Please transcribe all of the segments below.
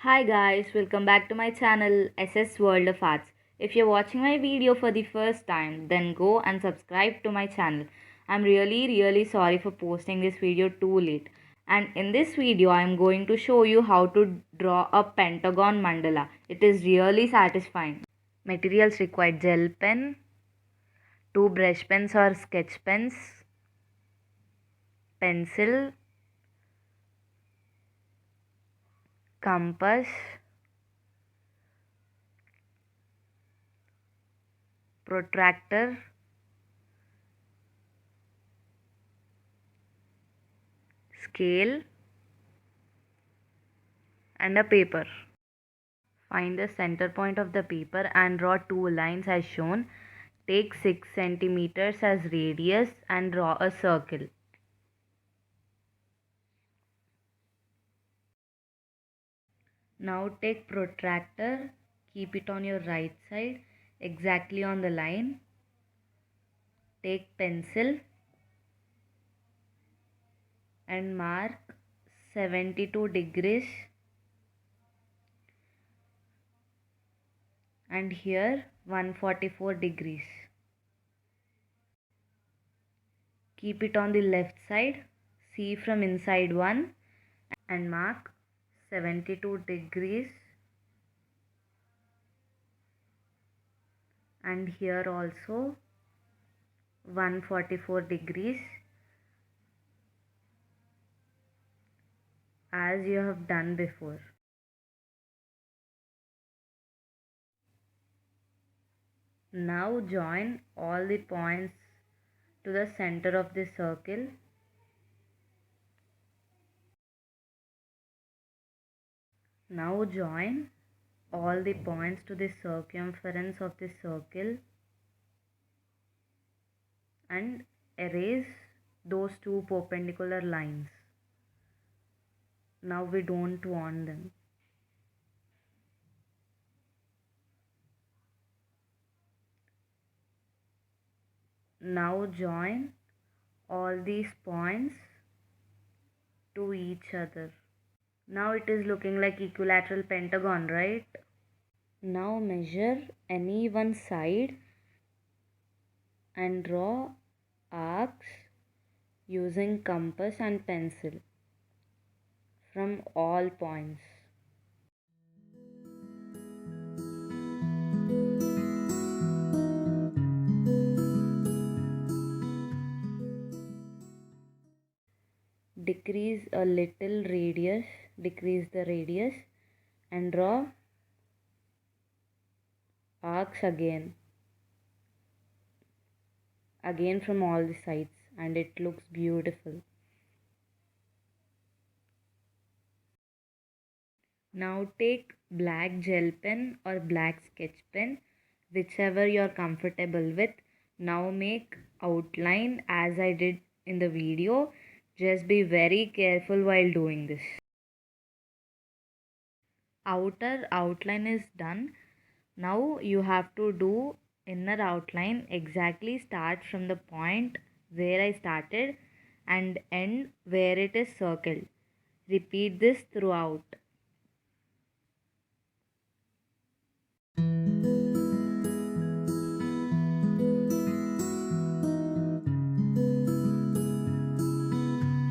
Hi guys, welcome back to my channel SS World of Arts. If you're watching my video for the first time, then go and subscribe to my channel. I'm really sorry for posting this video too late. And in this video, I'm going to show you how to draw a pentagon mandala. It is really satisfying. Materials required: gel pen, two brush pens or sketch pens, pencil, compass, protractor, scale, and a paper. Find the center point of the paper and draw two lines as shown. Take 6 centimeters as radius and draw a circle. Now take protractor, keep it on your right side, exactly on the line. Take pencil and mark 72 degrees, and here 144 degrees. Keep it on the left side, see from inside one and mark 72 degrees, and here also 144 degrees, as you have done before. Now join all the points to the center of the circle. Now join all the points to the circumference of the circle and erase those two perpendicular lines. Now we don't want them. Now join all these points to each other. Now it is looking like equilateral pentagon, right? Now measure any one side and draw arcs using compass and pencil from all points. Decrease a little radius, decrease the radius and draw arcs again from all the sides, and it looks beautiful. Now take black gel pen or black sketch pen, whichever you're comfortable with. Now make outline as I did in the video. Just be very careful while doing this. Outer outline is done. Now you have to do inner outline. Exactly start from the point where I started and end where it is circled. Repeat this throughout.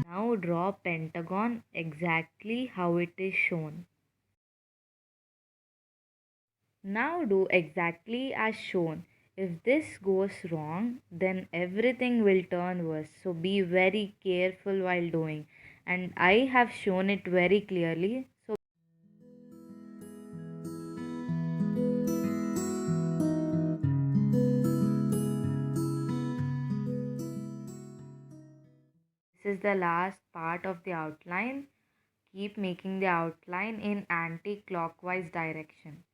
Now draw pentagon exactly how it is shown. Now do exactly as shown. If this goes wrong, then everything will turn worse. So be very careful while doing. And I have shown it very clearly. So this is the last part of the outline. Keep making the outline in anti-clockwise direction.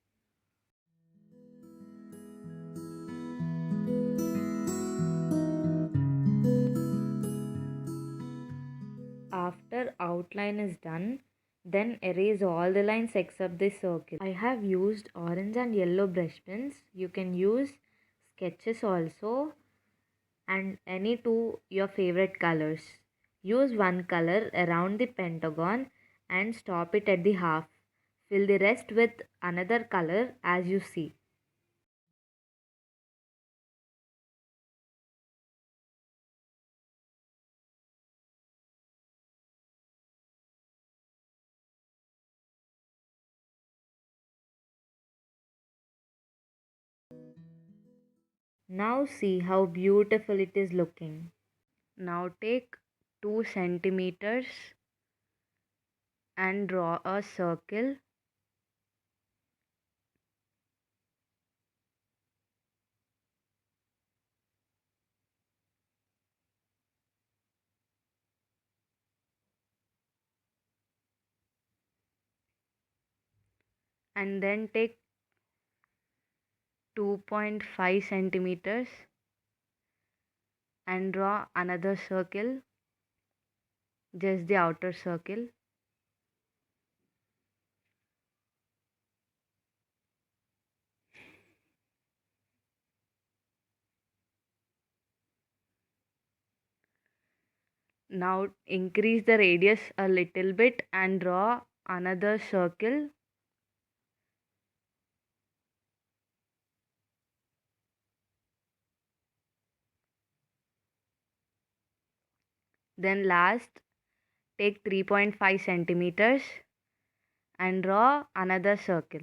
After outline is done, then erase all the lines except the circle. I have used orange and yellow brush pens. You can use sketches also, and any two your favorite colors. Use one color around the pentagon and stop it at the half. Fill the rest with another color as you see. Now see how beautiful it is looking. Now take 2 centimeters and draw a circle, and then take 2.5 centimeters and draw another circle, just the outer circle. Now increase the radius a little bit and draw another circle. Then last, take 3.5 centimeters and draw another circle.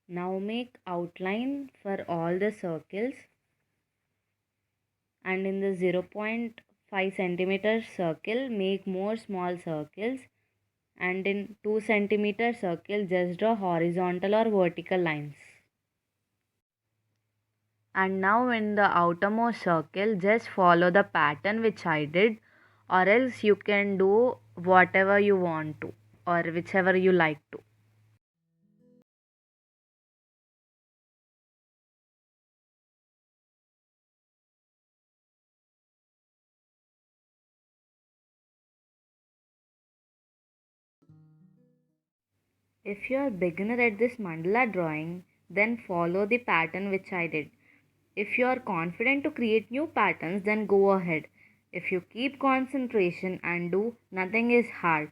Now make outline for all the circles, and in the 0.5 centimeter circle make more small circles, and in 2 centimeter circle just draw horizontal or vertical lines. And now in the outermost circle just follow the pattern which I did, or else you can do whatever you want to or whichever you like to. If you are beginner at this mandala drawing, then follow the pattern which I did. If you are confident to create new patterns, then go ahead. If you keep concentration and do, nothing is hard.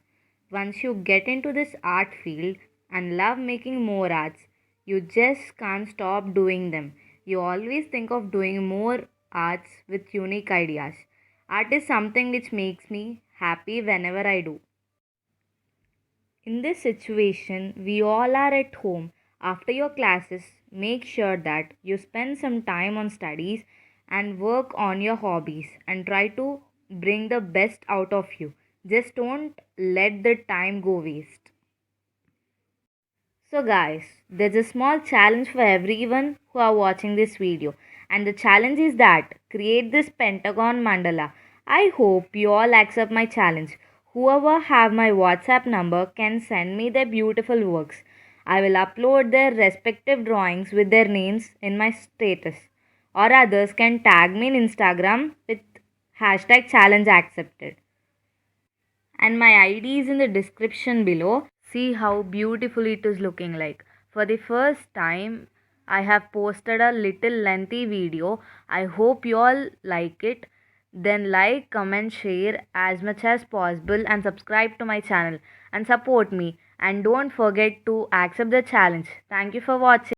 Once you get into this art field and love making more arts, you just can't stop doing them. You always think of doing more arts with unique ideas. Art is something which makes me happy whenever I do. In this situation, we all are at home. After your classes, make sure that you spend some time on studies and work on your hobbies and try to bring the best out of you. Just don't let the time go waste. So guys, there's a small challenge for everyone who are watching this video, and the challenge is that create this pentagon mandala. I hope you all accept my challenge. Whoever have my WhatsApp number can send me their beautiful works. I will upload their respective drawings with their names in my status, or others can tag me in Instagram with hashtag challenge accepted, and my ID is in the description below. See how beautiful it is looking like. For the first time, I have posted a little lengthy video. I hope you all like it. Then like, comment, share as much as possible and subscribe to my channel and support me. And don't forget to accept the challenge. Thank you for watching.